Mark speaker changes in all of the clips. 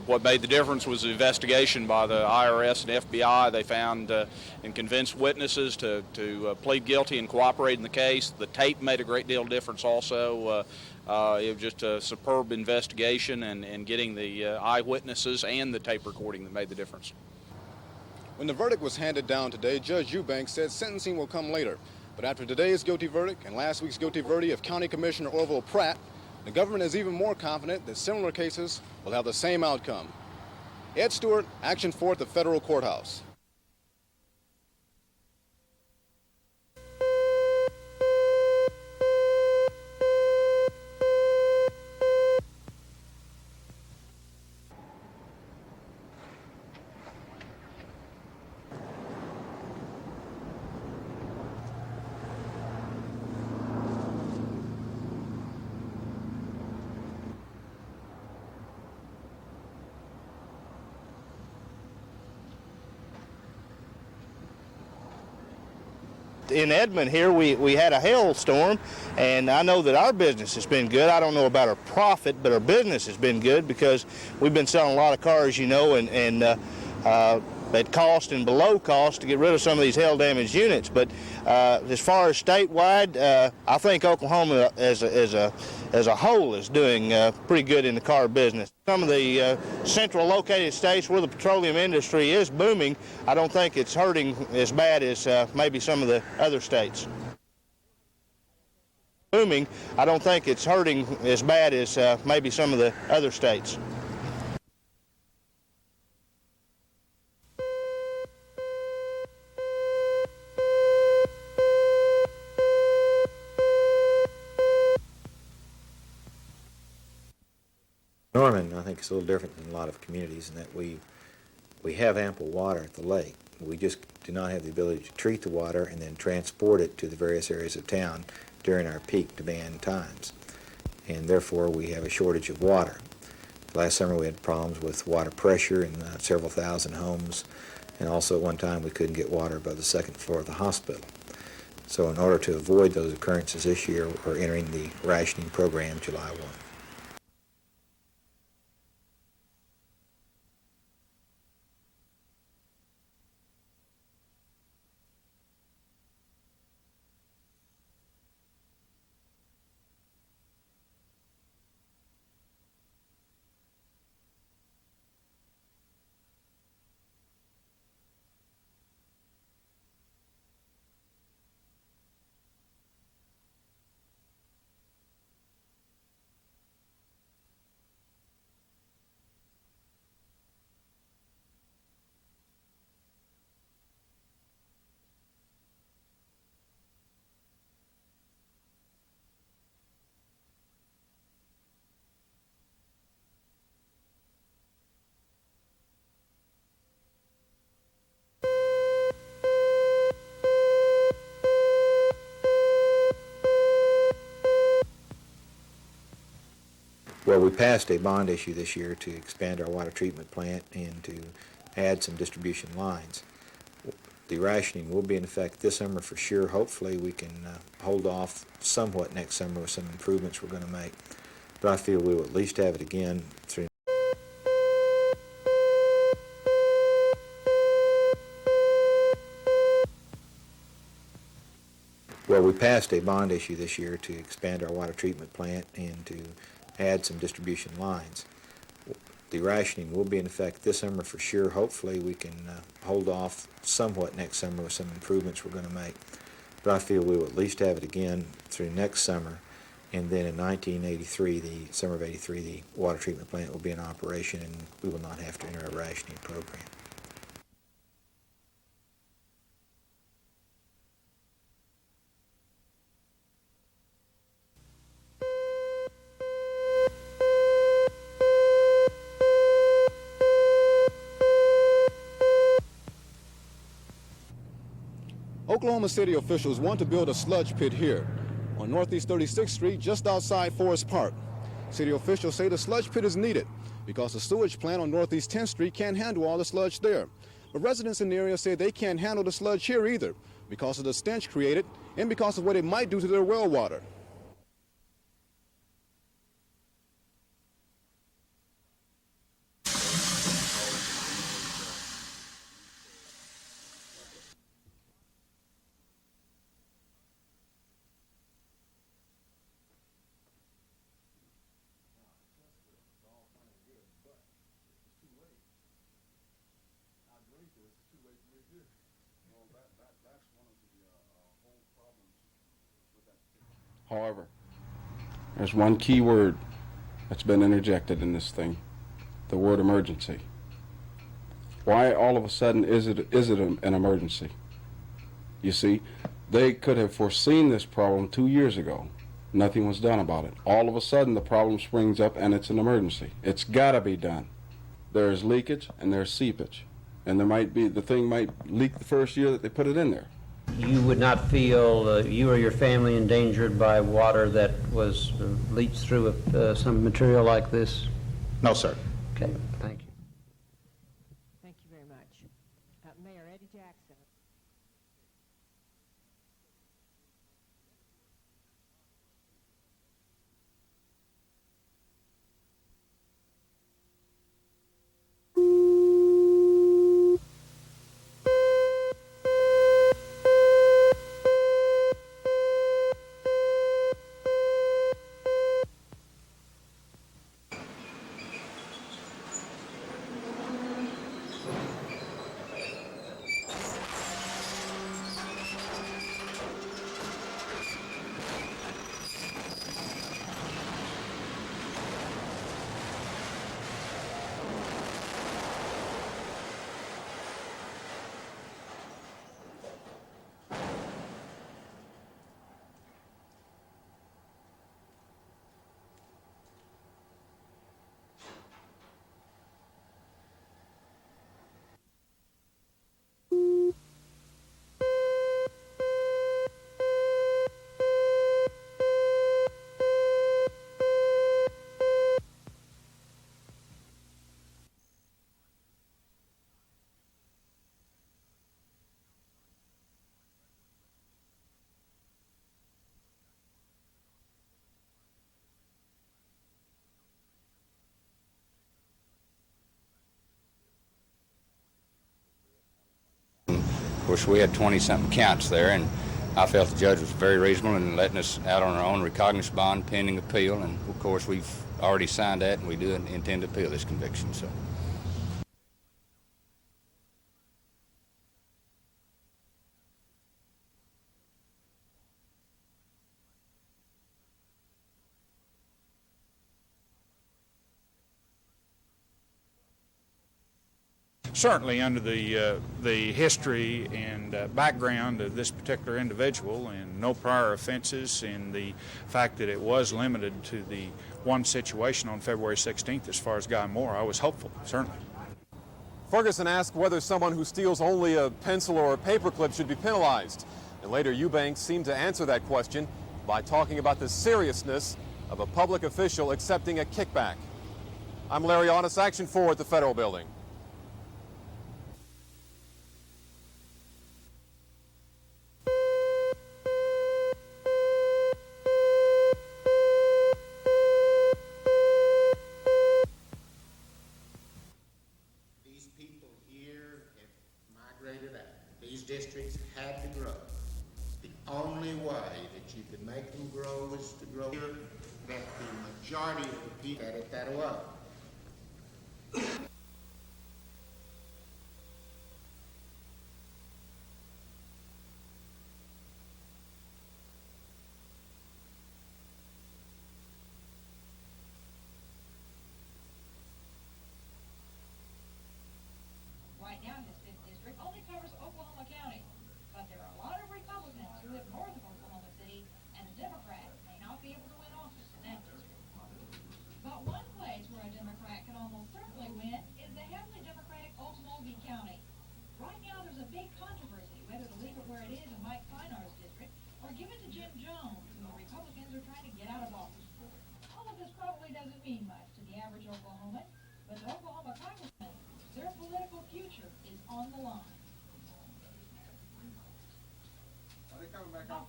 Speaker 1: What made the difference was the investigation by the IRS and FBI. They found and convinced witnesses to plead guilty and cooperate in the case. The tape made a great deal of difference also. It was just a superb investigation and getting the eyewitnesses and the tape recording that made the difference.
Speaker 2: When the verdict was handed down today, Judge Eubanks said sentencing will come later. But after today's guilty verdict and last week's guilty verdict of County Commissioner Orville Pratt, the government is even more confident that similar cases will have the same outcome. Ed Stewart, Action 4 at the Federal Courthouse.
Speaker 3: In Edmond here, we had a hailstorm, and I know that our business has been good. I don't know about our profit, but our business has been good because we've been selling a lot of cars, you know, and at cost and below cost to get rid of some of these hail-damaged units. But as far as statewide, I think Oklahoma as a whole is doing pretty good in the car business. Some of the central located states where the petroleum industry is booming, I don't think it's hurting as bad as maybe some of the other states. Booming, I don't think it's hurting as bad as maybe some of the other states.
Speaker 4: Norman, I think, is a little different than a lot of communities in that we have ample water at the lake. We just do not have the ability to treat the water and then transport it to the various areas of town during our peak demand times. And therefore, we have a shortage of water. Last summer, we had problems with water pressure in several thousand homes. And also, at one time, we couldn't get water above the second floor of the hospital. So in order to avoid those occurrences this year, we're entering the rationing program July 1. Well, we passed a bond issue this year to expand our water treatment plant and to add some distribution lines. The rationing will be in effect this summer for sure. Hopefully we can hold off somewhat next summer with some improvements we're going to make. But I feel we will at least have it again through. Well, we passed a bond issue this year to expand our water treatment plant and to add some distribution lines. The rationing will be in effect this summer for sure. Hopefully we can hold off somewhat next summer with some improvements we're going to make. But I feel we will at least have it again through next summer. And then in 1983, the summer of 83, the water treatment plant will be in operation and we will not have to enter a rationing program.
Speaker 2: Oklahoma City officials want to build a sludge pit here on Northeast 36th Street just outside Forest Park. City officials say the sludge pit is needed because the sewage plant on Northeast 10th Street can't handle all the sludge there. But residents in the area say they can't handle the sludge here either because of the stench created and because of what it might do to their well water.
Speaker 5: However, there's one key word that's been interjected in this thing, the word emergency. Why all of a sudden is it an emergency? You see, they could have foreseen this problem 2 years ago. Nothing was done about it. All of a sudden the problem springs up and it's an emergency. It's got to be done. There's leakage and there's seepage. And the thing might leak the first year that they put it in there.
Speaker 6: You would not feel you or your family endangered by water that was leached through some material like this?
Speaker 3: No, sir.
Speaker 6: Okay, thank you.
Speaker 7: Thank you very much. Mayor Eddie Jackson.
Speaker 8: Of course, we had 20-something counts there, and I felt the judge was very reasonable in letting us out on our own recognizance bond pending appeal. And of course, we've already signed that, and we do intend to appeal this conviction. So.
Speaker 9: Certainly under the history and background of this particular individual and no prior offenses and the fact that it was limited to the one situation on February 16th as far as Guy Moore, I was hopeful, certainly.
Speaker 2: Ferguson asked whether someone who steals only a pencil or a paperclip should be penalized. And later, Eubanks seemed to answer that question by talking about the seriousness of a public official accepting a kickback. I'm Larry Otis, Action 4 at the Federal Building.
Speaker 10: Districts had to grow. The only way that you could make them grow was to grow here, that the majority of the people had it that way.
Speaker 11: Right now, this fifth district only covers Oklahoma County, but there are a lot of Republicans who live north of Oklahoma City, and a Democrat may not be able to win office in that district. But one place where a Democrat can almost certainly win is the heavily Democratic Okmulgee County. Right now, there's a big controversy whether to leave it where it is in Mike Feinar's district or give it to Jim Jones, who the Republicans are trying to get out of office. All of this probably doesn't mean much to the average Oklahoman, but the Oklahoma congressmen, their political future is on the line.
Speaker 2: Are they coming back up?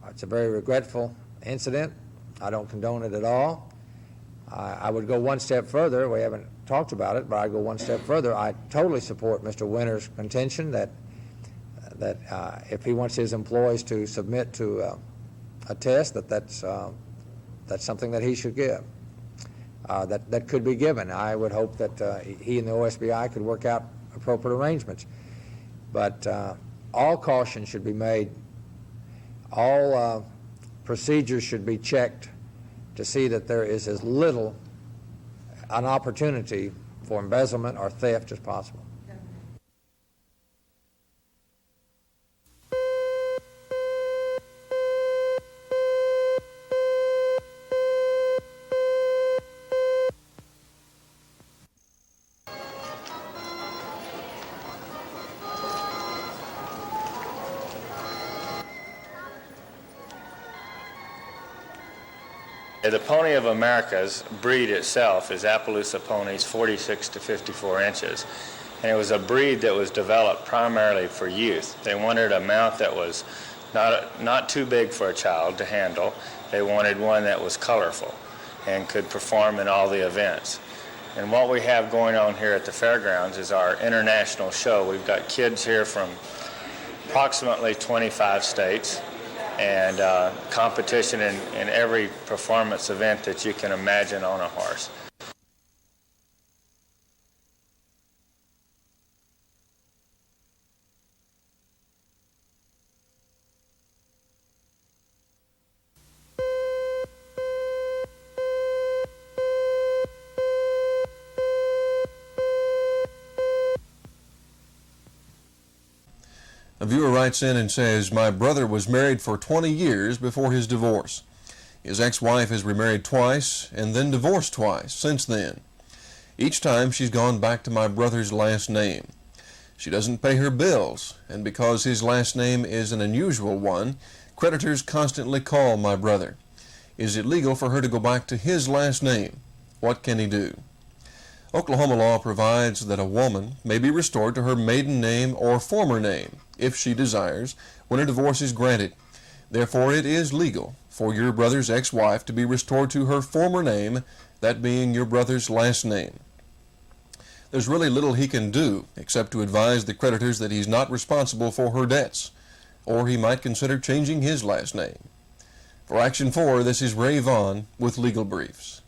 Speaker 12: It's a very regretful incident. I don't condone it at all. I would go one step further. We haven't talked about it, but I'd go one step further. I totally support Mr. Winters' contention that if he wants his employees to submit to a test, that's something that he should give. That could be given. I would hope that he and the OSBI could work out appropriate arrangements. But all caution should be made. All procedures should be checked to see that there is as little an opportunity for embezzlement or theft as possible.
Speaker 13: The Pony of America's breed itself is Appaloosa ponies 46 to 54 inches. And it was a breed that was developed primarily for youth. They wanted a mount that was not too big for a child to handle. They wanted one that was colorful and could perform in all the events. And what we have going on here at the fairgrounds is our international show. We've got kids here from approximately 25 states, and competition in every performance event that you can imagine on a horse.
Speaker 14: A viewer writes in and says, "My brother was married for 20 years before his divorce. His ex-wife has remarried twice and then divorced twice since then. Each time she's gone back to my brother's last name. She doesn't pay her bills, and because his last name is an unusual one, creditors constantly call my brother. Is it legal for her to go back to his last name? What can he do?" Oklahoma law provides that a woman may be restored to her maiden name or former name, if she desires, when a divorce is granted. Therefore, it is legal for your brother's ex-wife to be restored to her former name, that being your brother's last name. There's really little he can do except to advise the creditors that he's not responsible for her debts, or he might consider changing his last name. For Action 4, this is Ray Vaughn with Legal Briefs.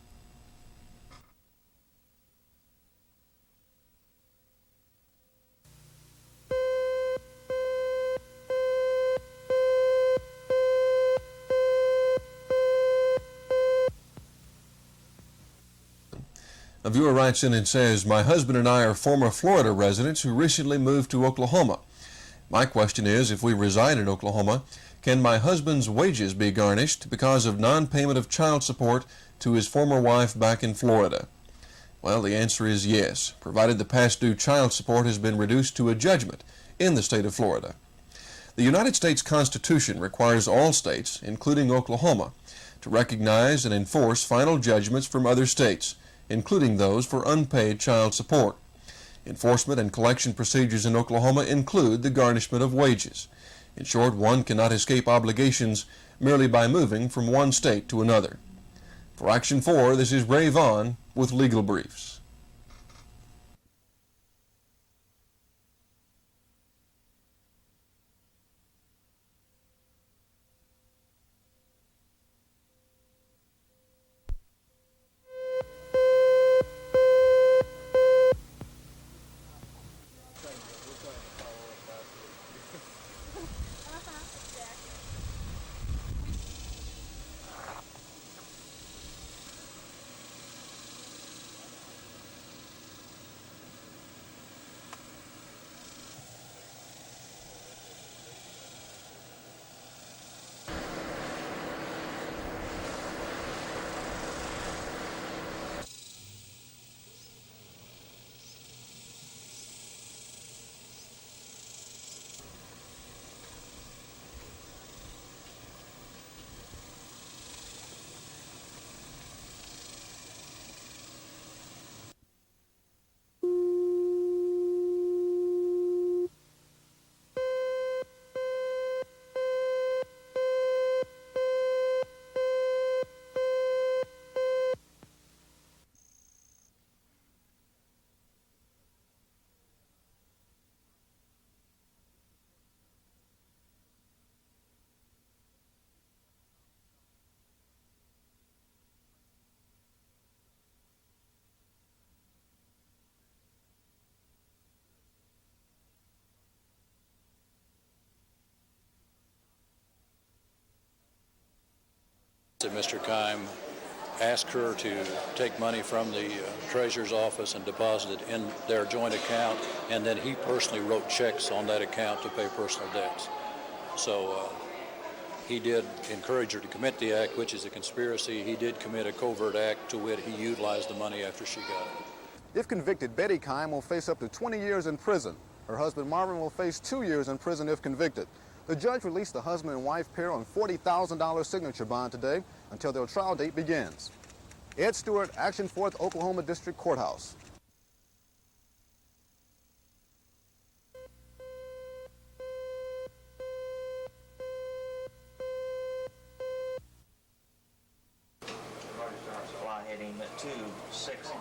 Speaker 14: A viewer writes in and says, "My husband and I are former Florida residents who recently moved to Oklahoma. My question is, if we reside in Oklahoma, can my husband's wages be garnished because of non-payment of child support to his former wife back in Florida?" Well, the answer is yes, provided the past due child support has been reduced to a judgment in the state of Florida. The United States Constitution requires all states, including Oklahoma, to recognize and enforce final judgments from other states, including those for unpaid child support. Enforcement and collection procedures in Oklahoma include the garnishment of wages. In short, one cannot escape obligations merely by moving from one state to another. For Action 4, this is Ray Vaughn with Legal Briefs.
Speaker 15: that Mr. Kime asked her to take money from the treasurer's office and deposit it in their joint account, and then he personally wrote checks on that account to pay personal debts. So he did encourage her to commit the act, which is a conspiracy. He did commit a covert act, to wit, he utilized the money after she got it.
Speaker 2: If convicted, Betty Kime will face up to 20 years in prison. Her husband Marvin will face 2 years in prison if convicted. The judge released the husband and wife pair on $40,000 signature bond today until their trial date begins. Ed Stewart, Action 4th Oklahoma District Courthouse.
Speaker 3: Fly heading 260.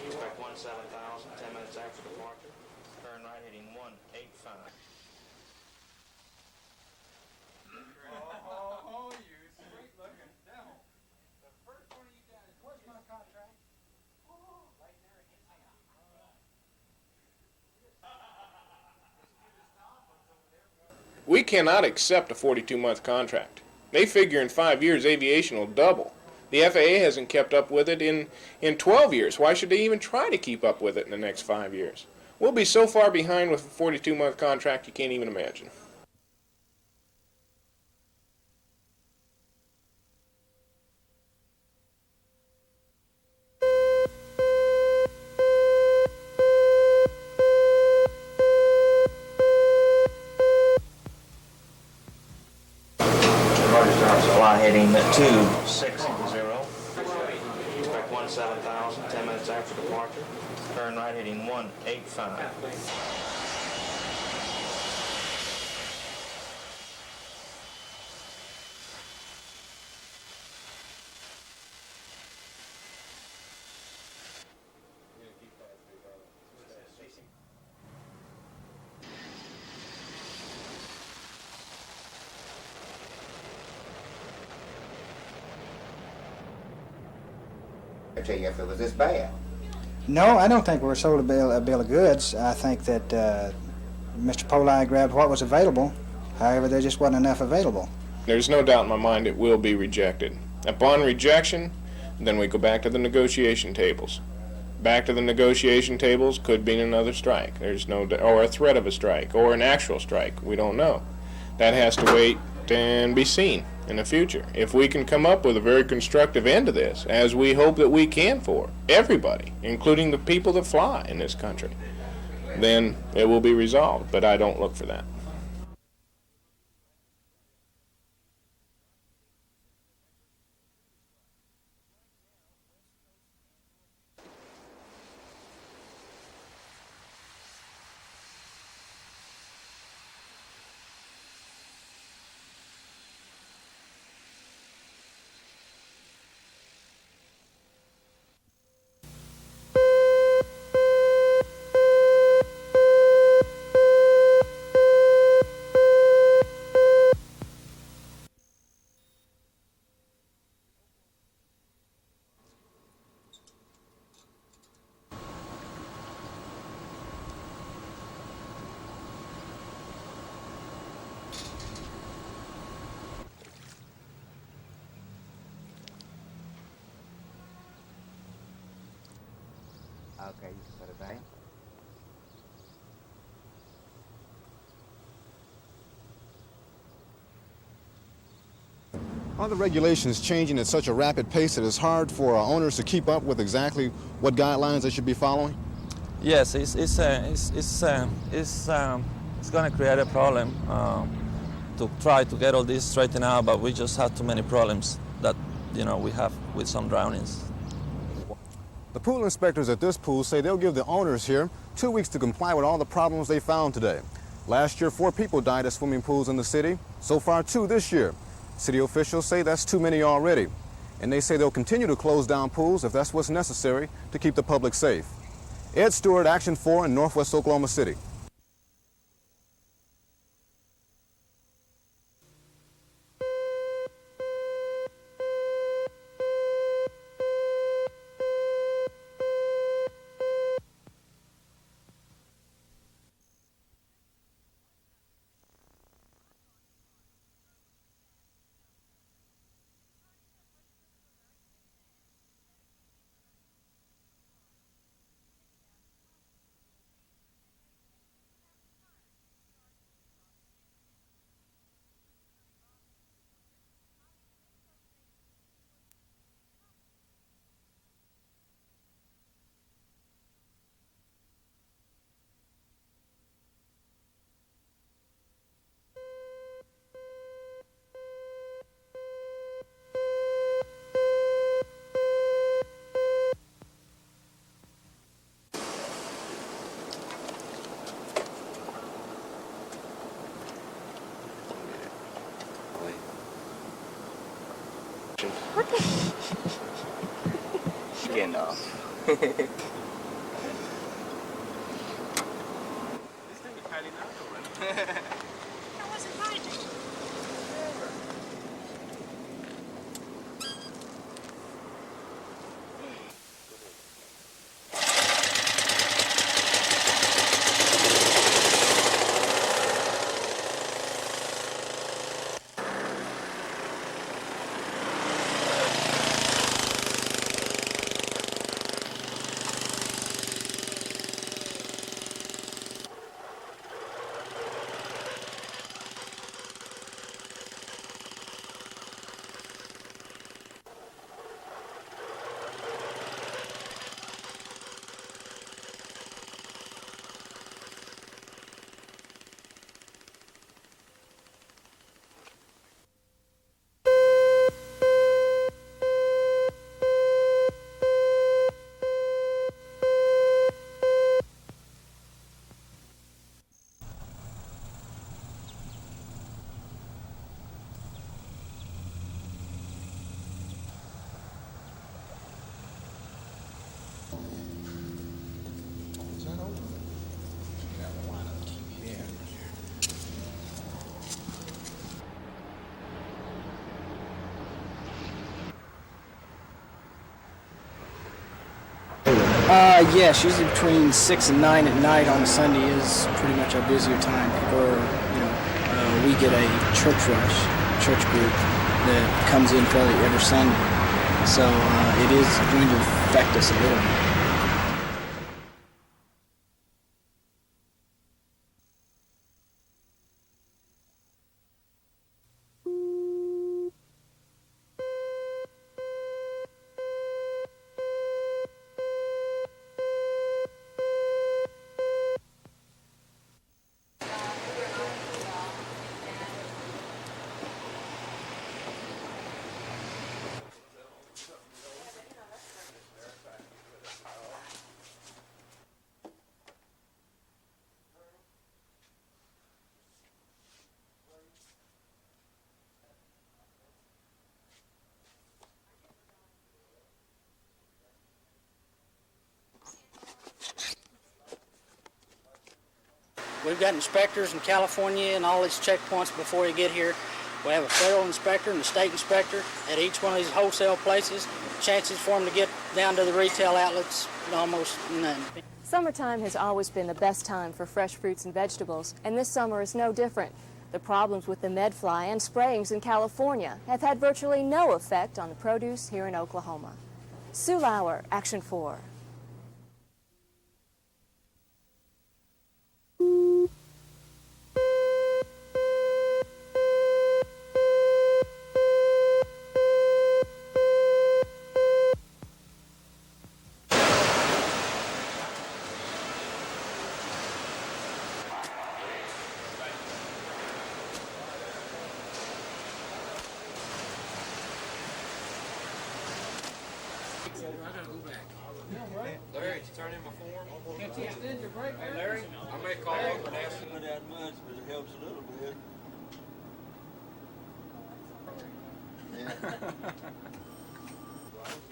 Speaker 3: Expect 17,000, 10 minutes after departure. Turn right heading 185.
Speaker 16: Oh, you sweet-looking devil. The first one of you guys, where's my contract? Right there against the
Speaker 17: We cannot accept a 42-month contract. They figure in 5 years aviation will double. The FAA hasn't kept up with it in 12 years. Why should they even try to keep up with it in the next 5 years? We'll be so far behind with a 42-month contract you can't even imagine.
Speaker 3: Fly heading 260. Expect 17,000, 10 minutes after departure. Turn right heading 185.
Speaker 10: I tell you, if it was this bad.
Speaker 18: No, I don't think we were sold a bill of goods. I think that Mr. Poli grabbed what was available. However, there just wasn't enough available.
Speaker 17: There's no doubt in my mind it will be rejected. Upon rejection, then we go back to the negotiation tables. Back to the negotiation tables could mean another strike. There's no, or a threat of a strike, or an actual strike. We don't know. That has to wait and be seen in the future. If we can come up with a very constructive end to this, as we hope that we can for everybody, including the people that fly in this country, then it will be resolved, but I don't look for that.
Speaker 10: Okay, you can put it back.
Speaker 2: Are the regulations changing at such a rapid pace that it's hard for our owners to keep up with exactly what guidelines they should be following?
Speaker 19: Yes, it's going to create a problem to try to get all this straightened out, but we just have too many problems that we have with some drownings.
Speaker 2: The pool inspectors at this pool say they'll give the owners here 2 weeks to comply with all the problems they found today. Last year, 4 people died at swimming pools in the city. So far, 2 this year. City officials say that's too many already. And they say they'll continue to close down pools if that's what's necessary to keep the public safe. Ed Stewart, Action 4 in Northwest Oklahoma City.
Speaker 20: question. Getting off.
Speaker 21: Yes, usually between 6 and 9 at night on a Sunday is pretty much our busier time. People are, we get a church rush, church group that comes in fairly every Sunday. So it is going to affect us a little bit. We've got inspectors in California and all these checkpoints before you get here. We have a federal inspector and a state inspector at each one of these wholesale places. Chances for them to get down to the retail outlets, almost none.
Speaker 22: Summertime has always been the best time for fresh fruits and vegetables, and this summer is no different. The problems with the medfly and sprayings in California have had virtually no effect on the produce here in Oklahoma. Sue Lauer, Action 4.
Speaker 16: Larry, turn in my form. Can't you extend your break? Hey, Larry, I may call over and ask you to that much, but it helps a little bit.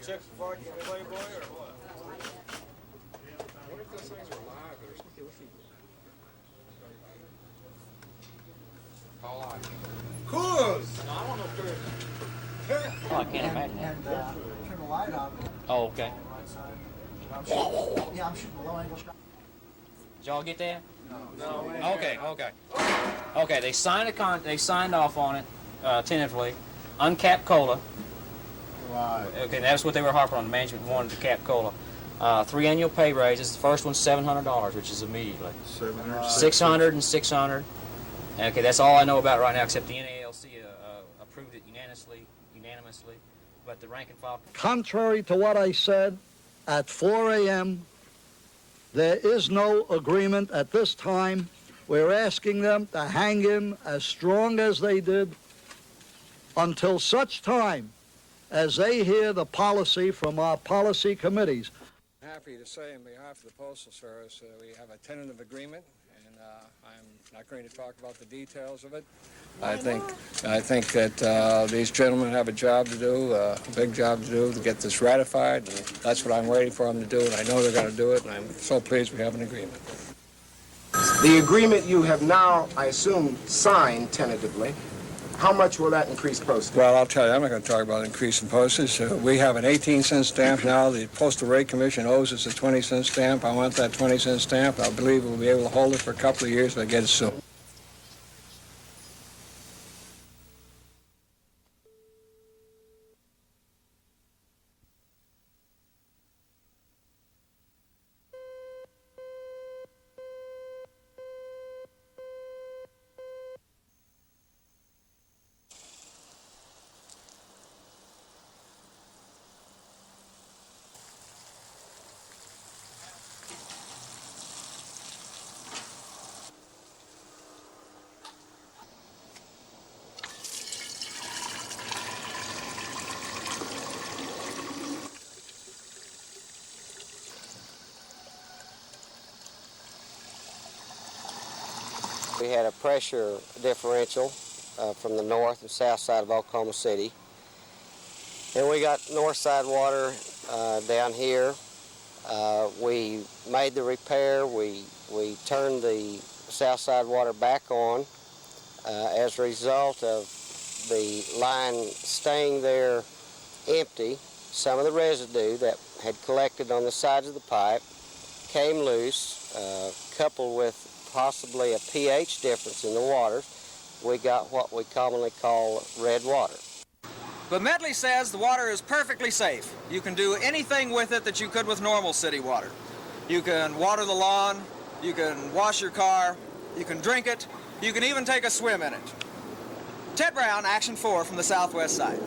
Speaker 16: Check before I get Playboy or what? What if those things are live or something? Call on. Coors! No, I don't know if they're...
Speaker 23: Oh, I can't imagine that.
Speaker 16: And turn the light on.
Speaker 23: Oh, okay.
Speaker 16: Yeah, I'm shooting a low angle shot.
Speaker 23: Did y'all get that?
Speaker 16: No.
Speaker 23: Okay. Okay, they signed off on it tentatively. Uncapped COLA.
Speaker 16: Right.
Speaker 23: Okay, that's what they were harping on. The management wanted to cap COLA. 3 annual pay raises. The first one's $700, which is immediately. 600 and 600. Okay, that's all I know about right now, except the NALC approved it unanimously. But the rank and file.
Speaker 24: Contrary to what I said at 4 a.m., there is no agreement at this time. We're asking them to hang in as strong as they did until such time as they hear the policy from our policy committees.
Speaker 25: Happy to say on behalf of the Postal Service we have a tentative agreement, and I'm
Speaker 1: Not going to talk about the details of it. I think that these gentlemen have a job to do, a big job to do to get this ratified. And that's what I'm waiting for them to do, and I know they're going to do it, and I'm so pleased we have an agreement.
Speaker 4: The agreement you have now, I assume, signed tentatively. How much will that increase postage?
Speaker 1: Well, I'll tell you, I'm not going to talk about increase in postage. We have an 18-cent stamp now. The Postal Rate Commission owes us a 20-cent stamp. I want that 20-cent stamp. I believe we'll be able to hold it for a couple of years, but I get it soon.
Speaker 5: We had a pressure differential from the north and south side of Oklahoma City. And we got north side water down here. We made the repair. We turned the south side water back on as a result of the line staying there empty. Some of the residue that had collected on the sides of the pipe came loose, coupled with possibly a pH difference in the water. We got what we commonly call red water.
Speaker 20: But Medley says the water is perfectly safe. You can do anything with it that you could with normal city water. You can water the lawn, you can wash your car, you can drink it, you can even take a swim in it. Ted Brown, Action 4 from the southwest side.